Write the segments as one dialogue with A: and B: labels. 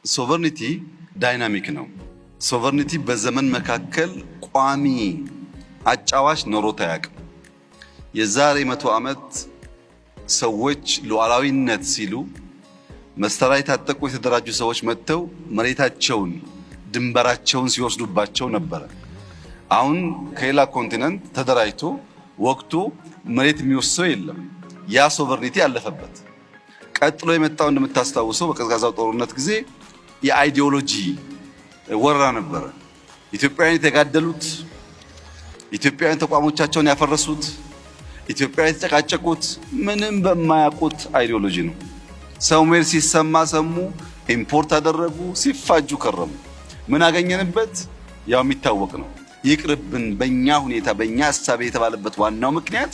A: ሶቨርኒቲ ዳይናሚክ ነው። ሶቨርኒቲ በዘመን መካከል ቋሚ አጫዋች ኖሮት አያውቅም። የዛሬ 100 ዓመት ሰዎች ሉዓላዊነት ሲሉ መሳሪያ የታጠቁ የተደራጁ ሰዎች መጥተው መሬታቸውን ድንበራቸውን ሲወስዱባቸው ነበረ። አሁን ከሌላ ኮንቲነንት ተደራጅቶ ወቅቱ መሬት የሚወስደው የለም። ያ ሶቨርኒቲ ያለፈበት። ቀጥሎ የመጣው እንደምታስታውሰው በቀዝቃዛው ጦርነት ጊዜ የአይዲዮሎጂ ወረራ ነበረ። ኢትዮጵያውያን የተጋደሉት፣ ኢትዮጵያውያን ተቋሞቻቸውን ያፈረሱት፣ ኢትዮጵያውያን የተጨቃጨቁት ምንም በማያውቁት አይዲዮሎጂ ነው። ሳሙኤል ሲሰማ ሰሙ፣ ኢምፖርት አደረጉ፣ ሲፋጁ ከረሙ። ምን አገኘንበት? ያው የሚታወቅ ነው። ይቅርብን በእኛ ሁኔታ በእኛ ሐሳብ የተባለበት ዋናው ምክንያት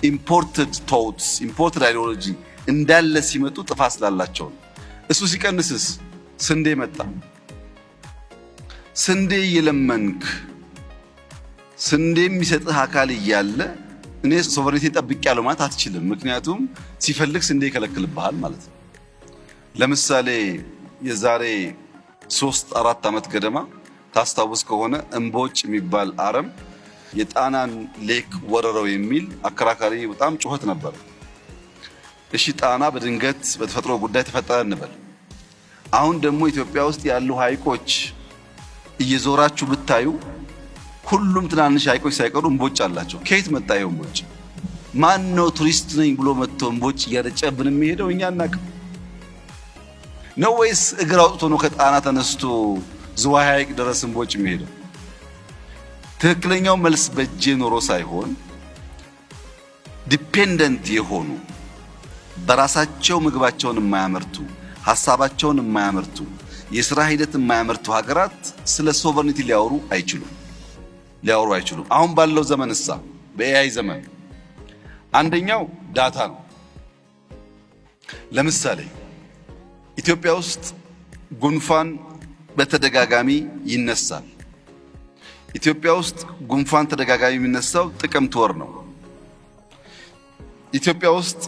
A: ኢምፖርትድ ቶትስ ኢምፖርትድ አይዲዮሎጂ እንዳለ ሲመጡ ጥፋት ስላላቸው ነው። እሱ ሲቀንስስ ስንዴ መጣ። ስንዴ እየለመንክ ስንዴ የሚሰጥህ አካል እያለ እኔ ሶቨሬኒቲ ጠብቄያለሁ ማለት አትችልም። ምክንያቱም ሲፈልግ ስንዴ ይከለክልብሃል ማለት ነው። ለምሳሌ የዛሬ 3-4 ዓመት ገደማ ታስታውስ ከሆነ እምቦጭ የሚባል አረም የጣናን ሌክ ወረረው የሚል አከራካሪ በጣም ጩኸት ነበር። እሺ ጣና በድንገት በተፈጥሮ ጉዳይ ተፈጠረ እንበል። አሁን ደግሞ ኢትዮጵያ ውስጥ ያሉ ሐይቆች እየዞራችሁ ብታዩ ሁሉም ትናንሽ ሐይቆች ሳይቀሩ እምቦጭ አላቸው። ከየት መጣ ይሄ እምቦጭ? ማን ነው ቱሪስት ነኝ ብሎ መጥቶ እምቦጭ እያረጨብን የሚሄደው? እኛ አናውቅም ነው ወይስ እግር አውጥቶ ነው ከጣና ተነስቶ ዝዋይ ሐይቅ ድረስ እምቦጭ የሚሄደው? ትክክለኛው መልስ በእጄ ኖሮ ሳይሆን ዲፔንደንት የሆኑ በራሳቸው ምግባቸውን የማያመርቱ ሐሳባቸውን የማያመርቱ የሥራ ሂደት የማያመርቱ ሀገራት ስለ ሶቨርኒቲ ሊያወሩ አይችሉም። አሁን ባለው ዘመን በኤአይ ዘመን አንደኛው ዳታ ነው። ለምሳሌ ኢትዮጵያ ውስጥ ጉንፋን በተደጋጋሚ ይነሳል። ኢትዮጵያ ውስጥ ጉንፋን ተደጋጋሚ የሚነሳው ጥቅምት ወር ነው። ኢትዮጵያ ውስጥ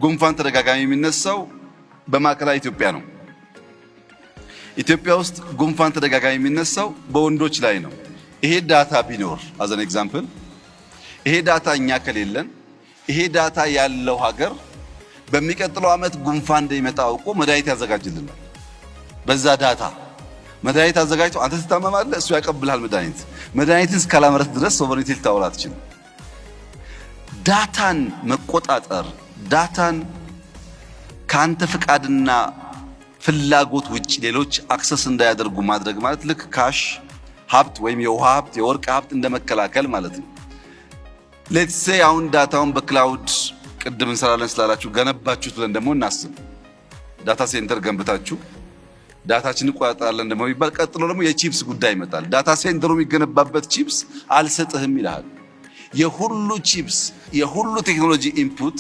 A: ጉንፋን ተደጋጋሚ የሚነሳው በማዕከላዊ ኢትዮጵያ ነው። ኢትዮጵያ ውስጥ ጉንፋን ተደጋጋሚ የሚነሳው በወንዶች ላይ ነው። ይሄ ዳታ ቢኖር አዘን ኤግዛምፕል ይሄ ዳታ እኛ ከሌለን ይሄ ዳታ ያለው ሀገር በሚቀጥለው ዓመት ጉንፋን እንደሚመጣ አውቆ መድኃኒት ያዘጋጅልናል። በዛ ዳታ መድኃኒት አዘጋጅቶ አንተ ትታመማለህ፣ እሱ ያቀብልሃል መድኃኒትን እስካላመረት ድረስ ሶቨርኒቲ ልታወራ አትችልም። ዳታን መቆጣጠር ዳታን ከአንተ ፍቃድና ፍላጎት ውጭ ሌሎች አክሰስ እንዳያደርጉ ማድረግ ማለት ልክ ካሽ ሀብት ወይም የውሃ ሀብት የወርቅ ሀብት እንደመከላከል ማለት ነው። ሌትስ ሴይ አሁን ዳታውን በክላውድ ቅድም እንሰራለን ስላላችሁ ገነባችሁት ብለን ደግሞ እናስብ። ዳታ ሴንተር ገንብታችሁ ዳታችንን እንቆጣጠራለን ደግሞ ይባል። ቀጥሎ ደግሞ የቺፕስ ጉዳይ ይመጣል። ዳታ ሴንተሩ የሚገነባበት ቺፕስ አልሰጥህም ይላል። የሁሉ ቺፕስ የሁሉ ቴክኖሎጂ ኢንፑት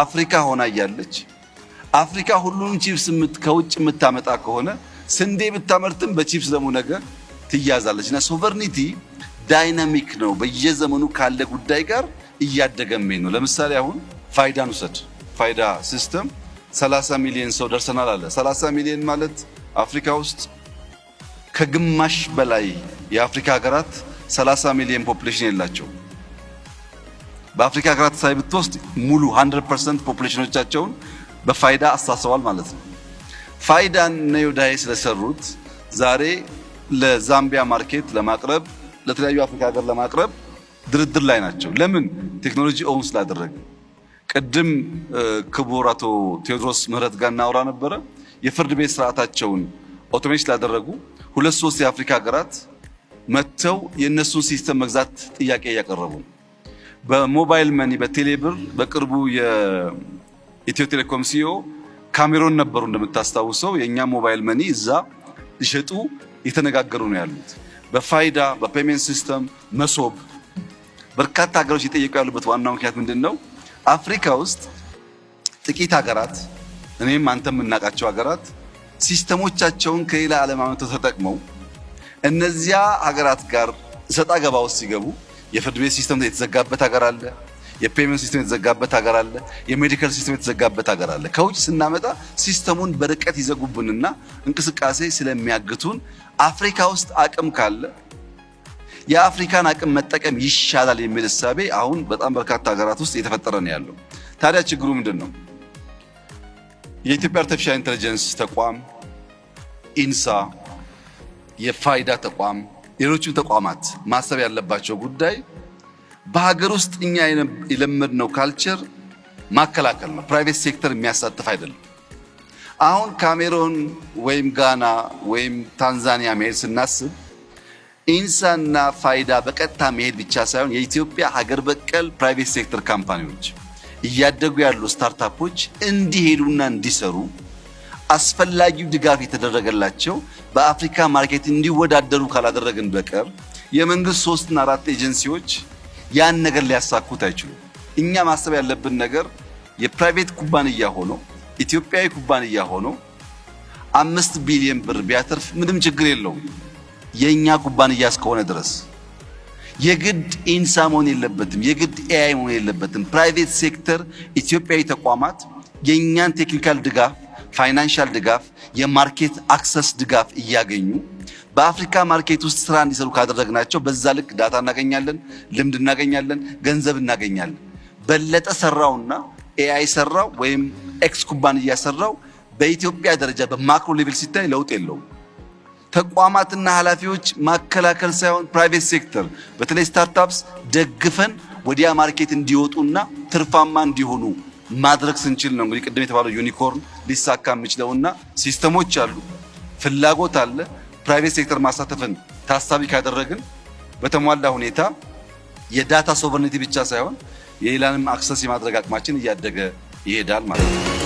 A: አፍሪካ ሆና እያለች አፍሪካ ሁሉንም ቺፕስ ከውጭ የምታመጣ ከሆነ ስንዴ ብታመርትም በቺፕስ ደግሞ ነገር ትያዛለች። እና ሶቨርኒቲ ዳይናሚክ ነው። በየዘመኑ ካለ ጉዳይ ጋር እያደገ ነው። ለምሳሌ አሁን ፋይዳን ውሰድ። ፋይዳ ሲስተም 30 ሚሊዮን ሰው ደርሰናል አለ። 30 ሚሊዮን ማለት አፍሪካ ውስጥ ከግማሽ በላይ የአፍሪካ ሀገራት 30 ሚሊዮን ፖፑሌሽን የላቸው። በአፍሪካ ሀገራት ሳይ ብትወስድ ሙሉ 100% ፖፑሌሽኖቻቸውን በፋይዳ አስተሳስረዋል ማለት ነው። ፋይዳን ነዮዳይ ስለሰሩት ዛሬ ለዛምቢያ ማርኬት ለማቅረብ ለተለያዩ አፍሪካ ሀገር ለማቅረብ ድርድር ላይ ናቸው። ለምን? ቴክኖሎጂ ኦውን ስላደረገ። ቅድም ክቡር አቶ ቴዎድሮስ ምህረት ጋር እናወራ ነበረ። የፍርድ ቤት ስርዓታቸውን ኦቶሜት ስላደረጉ 2-3 የአፍሪካ ሀገራት መጥተው የእነሱን ሲስተም መግዛት ጥያቄ እያቀረቡ ነው። በሞባይል መኒ በቴሌብር በቅርቡ የኢትዮ ቴሌኮም ሲኦ ካሜሮን ነበሩ እንደምታስታውሰው። የኛ ሞባይል መኒ እዛ ሊሸጡ የተነጋገሩ ነው ያሉት። በፋይዳ በፔሜንት ሲስተም መሶብ በርካታ ሀገሮች እየጠየቁ ያሉበት ዋናው ምክንያት ምንድነው? አፍሪካ ውስጥ ጥቂት ሀገራት እኔም አንተም የምናውቃቸው ሀገራት ሲስተሞቻቸውን ከሌላ ዓለም አመተው ተጠቅመው እነዚያ ሀገራት ጋር ሰጣ ገባ ውስጥ ሲገቡ የፍርድ ቤት ሲስተም የተዘጋበት ሀገር አለ። የፔመንት ሲስተም የተዘጋበት ሀገር አለ። የሜዲካል ሲስተም የተዘጋበት ሀገር አለ። ከውጭ ስናመጣ ሲስተሙን በርቀት ይዘጉብንና እንቅስቃሴ ስለሚያግቱን አፍሪካ ውስጥ አቅም ካለ የአፍሪካን አቅም መጠቀም ይሻላል የሚል እሳቤ አሁን በጣም በርካታ ሀገራት ውስጥ እየተፈጠረ ነው ያለው። ታዲያ ችግሩ ምንድነው? የኢትዮጵያ አርቲፊሻል ኢንተለጀንስ ተቋም፣ ኢንሳ፣ የፋይዳ ተቋም፣ ሌሎችም ተቋማት ማሰብ ያለባቸው ጉዳይ በሀገር ውስጥ እኛ የለመድነው ካልቸር ማከላከል ነው። ፕራይቬት ሴክተር የሚያሳትፍ አይደለም። አሁን ካሜሮን ወይም ጋና ወይም ታንዛኒያ መሄድ ስናስብ ኢንሳና ፋይዳ በቀጥታ መሄድ ብቻ ሳይሆን የኢትዮጵያ ሀገር በቀል ፕራይቬት ሴክተር ካምፓኒዎች እያደጉ ያሉ ስታርታፖች እንዲሄዱና እንዲሰሩ አስፈላጊው ድጋፍ የተደረገላቸው በአፍሪካ ማርኬት እንዲወዳደሩ ካላደረግን በቀር የመንግስት 3 እና 4 ኤጀንሲዎች ያን ነገር ሊያሳኩት አይችሉም። እኛ ማሰብ ያለብን ነገር የፕራይቬት ኩባንያ ሆኖ ኢትዮጵያዊ ኩባንያ ሆኖ 5 ቢሊዮን ብር ቢያተርፍ ምንም ችግር የለውም። የኛ ኩባንያ እስከሆነ ድረስ የግድ ኢንሳ መሆን የለበትም፣ የግድ ኤአይ መሆን የለበትም። ፕራይቬት ሴክተር ኢትዮጵያዊ ተቋማት የኛን ቴክኒካል ድጋፍ፣ ፋይናንሻል ድጋፍ፣ የማርኬት አክሰስ ድጋፍ እያገኙ በአፍሪካ ማርኬት ውስጥ ስራ እንዲሰሩ ካደረግናቸው በዛ ልክ ዳታ እናገኛለን፣ ልምድ እናገኛለን፣ ገንዘብ እናገኛለን። በለጠ ሰራውና ኤአይ ሰራው ወይም ኤክስ ኩባንያ ሰራው በኢትዮጵያ ደረጃ በማክሮ ሌቭል ሲታይ ለውጥ የለውም። ተቋማትና ኃላፊዎች ማከላከል ሳይሆን ፕራይቬት ሴክተር በተለይ ስታርታፕስ ደግፈን ወዲያ ማርኬት እንዲወጡና ትርፋማ እንዲሆኑ ማድረግ ስንችል ነው እንግዲህ ቅድም የተባለው ዩኒኮርን ሊሳካ የሚችለውና ሲስተሞች አሉ፣ ፍላጎት አለ። ፕራይቬት ሴክተር ማሳተፍን ታሳቢ ካደረግን በተሟላ ሁኔታ የዳታ ሶቨርኒቲ ብቻ ሳይሆን የሌላንም አክሰስ የማድረግ አቅማችን እያደገ ይሄዳል ማለት ነው።